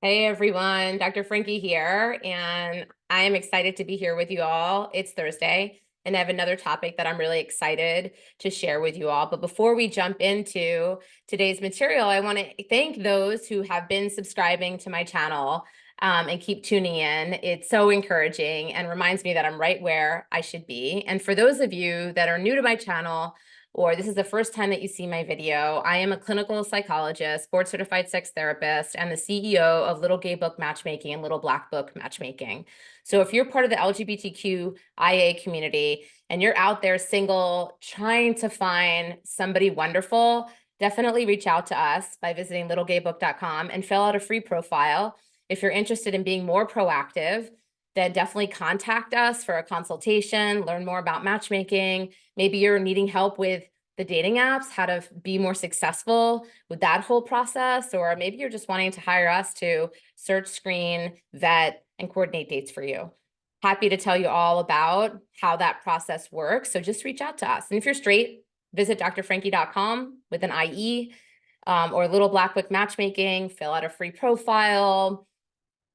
Hey everyone, Dr. Frankie here, and I am excited to be here with you all. It's Thursday, and I have another topic that I'm really excited to share with you all. But before we jump into today's material, I want to thank those who have been subscribing to my channel and keep tuning in. It's so encouraging and reminds me that I'm right where I should be. And for those of you that are new to my channel, or this is the first time that you see my video, I am a clinical psychologist, board certified sex therapist, and the CEO of Little Gay Book Matchmaking and Little Black Book Matchmaking. So if you're part of the LGBTQIA community and you're out there single, trying to find somebody wonderful, definitely reach out to us by visiting littlegaybook.com and fill out a free profile. If you're interested in being more proactive, then definitely contact us for a consultation, learn more about matchmaking. Maybe you're needing help with the dating apps, how to be more successful with that whole process, or maybe you're just wanting to hire us to search, screen, vet, and coordinate dates for you. Happy to tell you all about how that process works. So just reach out to us. And if you're straight, visit drfrankie.com with an IE or Little Black Book Matchmaking, fill out a free profile,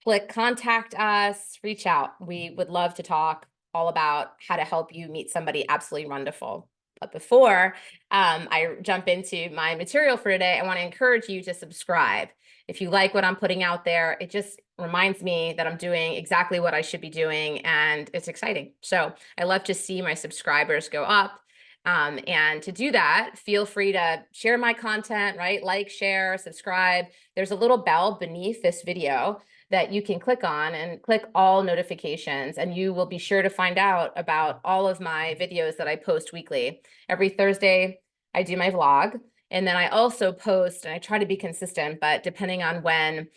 click contact us, reach out. We would love to talk all about how to help you meet somebody absolutely wonderful. But before I jump into my material for today, I want to encourage you to subscribe. If you like what I'm putting out there, it just reminds me that I'm doing exactly what I should be doing, and it's exciting. So I love to see my subscribers go up. And to do that, feel free to share my content, right? Like, share, subscribe. There's a little bell beneath this video that you can click on and click all notifications, and you will be sure to find out about all of my videos that I post weekly. Every Thursday, I do my vlog, and then I also post, and I try to be consistent, but depending on when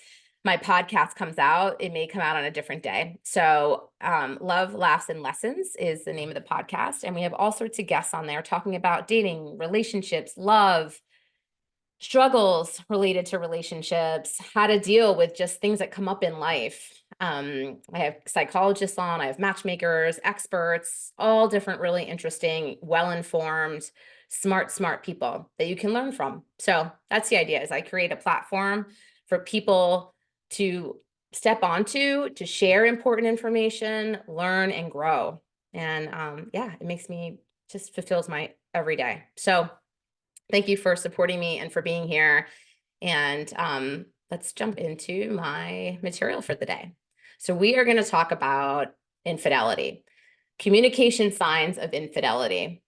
my podcast comes out, it may come out on a different day. So Love, Laughs, and Lessons is the name of the podcast, and we have all sorts of guests on there talking about dating, relationships, love, struggles related to relationships, how to deal with just things that come up in life. I have psychologists on, I have matchmakers, experts, all different really interesting, well-informed, smart people that you can learn from. So that's the idea, is I create a platform for people to step onto, to share important information, learn and grow. And yeah, it makes me, just fulfills my every day. So thank you for supporting me and for being here. And let's jump into my material for the day. So we are going to talk about infidelity, communication signs of infidelity.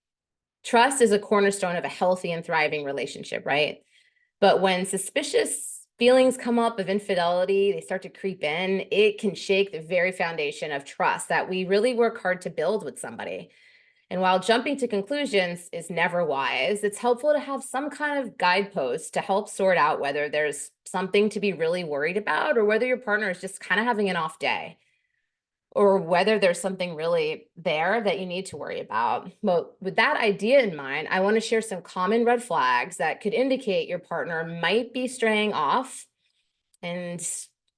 Trust is a cornerstone of a healthy and thriving relationship, right? But when suspicious feelings come up of infidelity, they start to creep in, it can shake the very foundation of trust that we really work hard to build with somebody. And while jumping to conclusions is never wise, it's helpful to have some kind of guidepost to help sort out whether there's something to be really worried about, or whether your partner is just kind of having an off day, or whether there's something really there that you need to worry about. Well, with that idea in mind, I want to share some common red flags that could indicate your partner might be straying off, and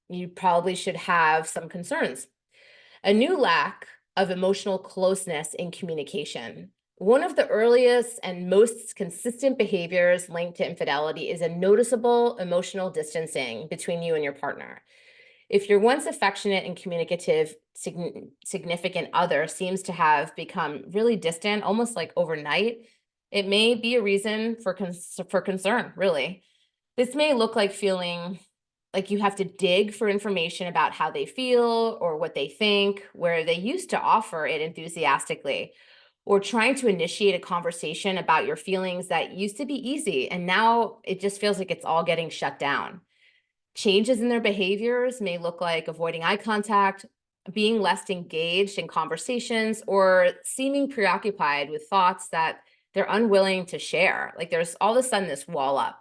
you probably should have some concerns. A new lack of emotional closeness in communication. One of the earliest and most consistent behaviors linked to infidelity is a noticeable emotional distancing between you and your partner. If your once affectionate and communicative significant other seems to have become really distant, almost like overnight, it may be a reason for concern, really. This may look like feeling like you have to dig for information about how they feel or what they think, where they used to offer it enthusiastically, or trying to initiate a conversation about your feelings that used to be easy, and now it just feels like it's all getting shut down. Changes in their behaviors may look like avoiding eye contact, being less engaged in conversations, or seeming preoccupied with thoughts that they're unwilling to share. Like there's all of a sudden this wall up.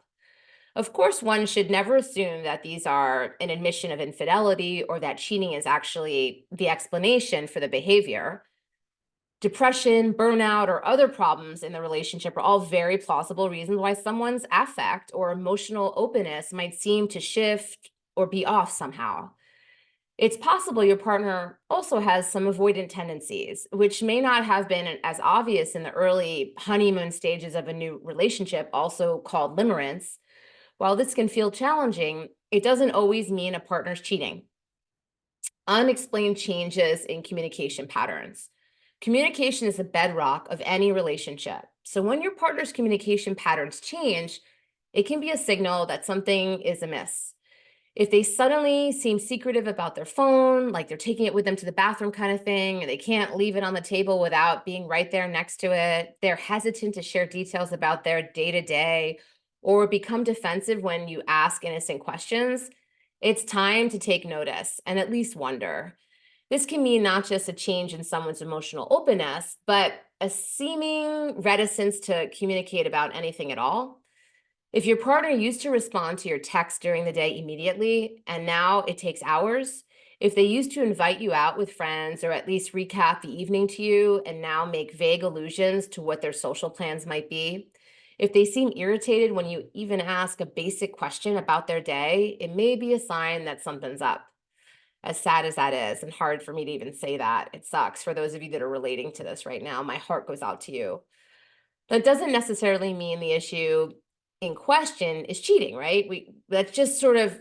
Of course, one should never assume that these are an admission of infidelity or that cheating is actually the explanation for the behavior. Depression, burnout, or other problems in the relationship are all very plausible reasons why someone's affect or emotional openness might seem to shift or be off somehow. It's possible your partner also has some avoidant tendencies, which may not have been as obvious in the early honeymoon stages of a new relationship, also called limerence. While this can feel challenging, it doesn't always mean a partner's cheating. Unexplained changes in communication patterns. Communication is the bedrock of any relationship. So when your partner's communication patterns change, it can be a signal that something is amiss. If they suddenly seem secretive about their phone, like they're taking it with them to the bathroom kind of thing, and they can't leave it on the table without being right there next to it, they're hesitant to share details about their day-to-day, or become defensive when you ask innocent questions, it's time to take notice and at least wonder. This can mean not just a change in someone's emotional openness, but a seeming reticence to communicate about anything at all. If your partner used to respond to your text during the day immediately, and now it takes hours, if they used to invite you out with friends or at least recap the evening to you and now make vague allusions to what their social plans might be, if they seem irritated when you even ask a basic question about their day, it may be a sign that something's up. As sad as that is, and hard for me to even say that, it sucks for those of you that are relating to this right now. My heart goes out to you. That doesn't necessarily mean the issue in question is cheating, right? That's just sort of,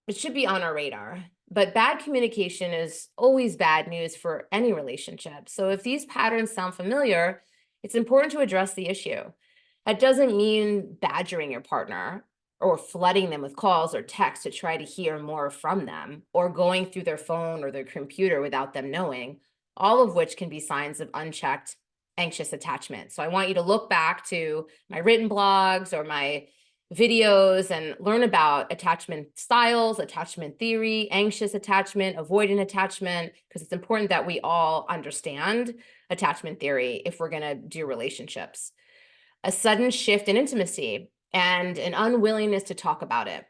it should be on our radar. But bad communication is always bad news for any relationship. So if these patterns sound familiar, it's important to address the issue. That doesn't mean badgering your partner or flooding them with calls or texts to try to hear more from them, or going through their phone or their computer without them knowing, all of which can be signs of unchecked anxious attachment. So I want you to look back to my written blogs or my videos and learn about attachment styles, attachment theory, anxious attachment, avoidant attachment, because it's important that we all understand attachment theory if we're going to do relationships. A sudden shift in intimacy and an unwillingness to talk about it.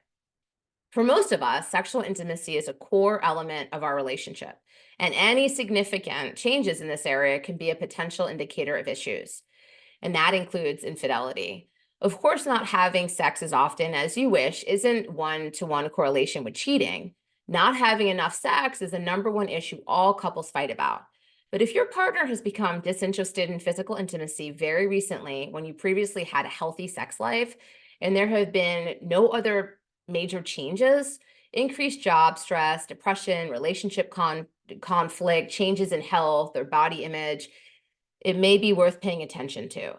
For most of us, sexual intimacy is a core element of our relationship, and any significant changes in this area can be a potential indicator of issues, and that includes infidelity. Of course, not having sex as often as you wish isn't one-to-one correlation with cheating. Not having enough sex is the number one issue all couples fight about. But if your partner has become disinterested in physical intimacy very recently, when you previously had a healthy sex life, and there have been no other major changes, increased job stress, depression, relationship conflict, changes in health or body image, it may be worth paying attention to.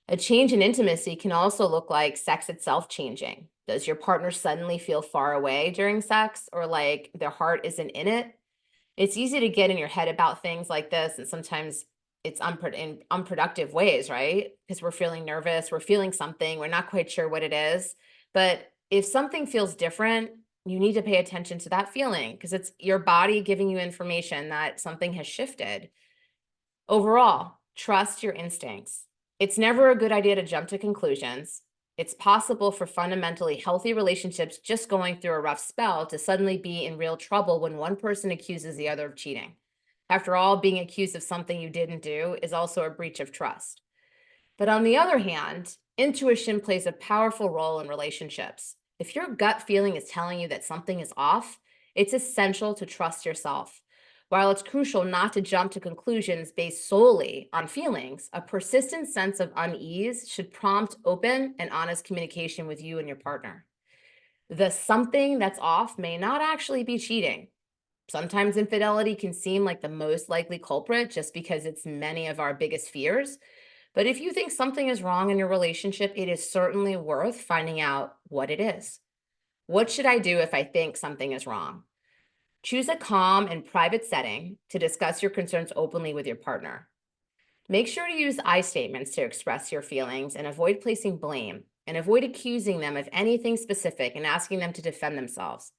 A change in intimacy can also look like sex itself changing. Does your partner suddenly feel far away during sex, or like their heart isn't in it? It's easy to get in your head about things like this, and sometimes it's in unproductive ways, right? Because we're feeling nervous, we're feeling something, we're not quite sure what it is. But if something feels different, you need to pay attention to that feeling, because it's your body giving you information that something has shifted. Overall, trust your instincts. It's never a good idea to jump to conclusions. It's possible for fundamentally healthy relationships just going through a rough spell to suddenly be in real trouble when one person accuses the other of cheating. After all, being accused of something you didn't do is also a breach of trust. But on the other hand, intuition plays a powerful role in relationships. If your gut feeling is telling you that something is off, it's essential to trust yourself. While it's crucial not to jump to conclusions based solely on feelings, a persistent sense of unease should prompt open and honest communication with you and your partner. The something that's off may not actually be cheating. Sometimes infidelity can seem like the most likely culprit just because it's many of our biggest fears. But if you think something is wrong in your relationship, it is certainly worth finding out what it is. What should I do if I think something is wrong? Choose a calm and private setting to discuss your concerns openly with your partner. Make sure to use I statements to express your feelings and avoid placing blame, and avoid accusing them of anything specific and asking them to defend themselves.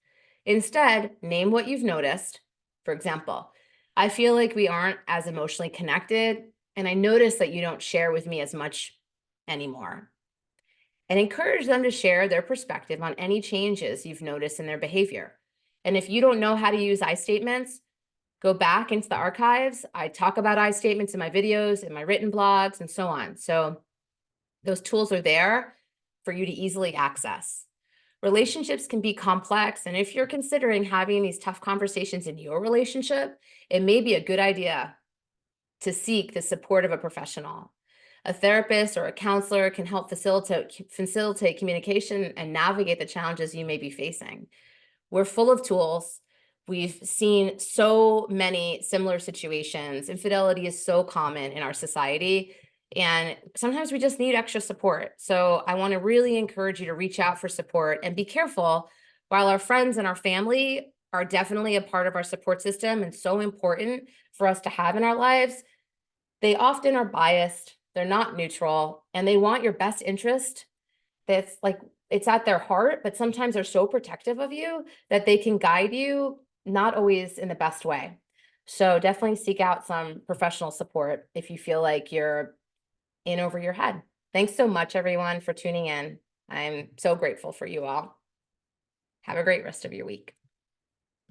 Instead, name what you've noticed. For example, I feel like we aren't as emotionally connected, and I notice that you don't share with me as much anymore. And encourage them to share their perspective on any changes you've noticed in their behavior. And if you don't know how to use I statements, go back into the archives. I talk about I statements in my videos, in my written blogs, and so on. So those tools are there for you to easily access. Relationships can be complex, and if you're considering having these tough conversations in your relationship, it may be a good idea to seek the support of a professional. A therapist or a counselor can help facilitate communication and navigate the challenges you may be facing. We're full of tools. We've seen so many similar situations. Infidelity is so common in our society, and sometimes we just need extra support. So I want to really encourage you to reach out for support and be careful. While our friends and our family are definitely a part of our support system and so important for us to have in our lives, they often are biased, they're not neutral, and they want your best interest. That's like, it's at their heart, but sometimes they're so protective of you that they can guide you not always in the best way. So definitely seek out some professional support if you feel like you're in over your head. Thanks so much, everyone, for tuning in. I'm so grateful for you all. Have a great rest of your week.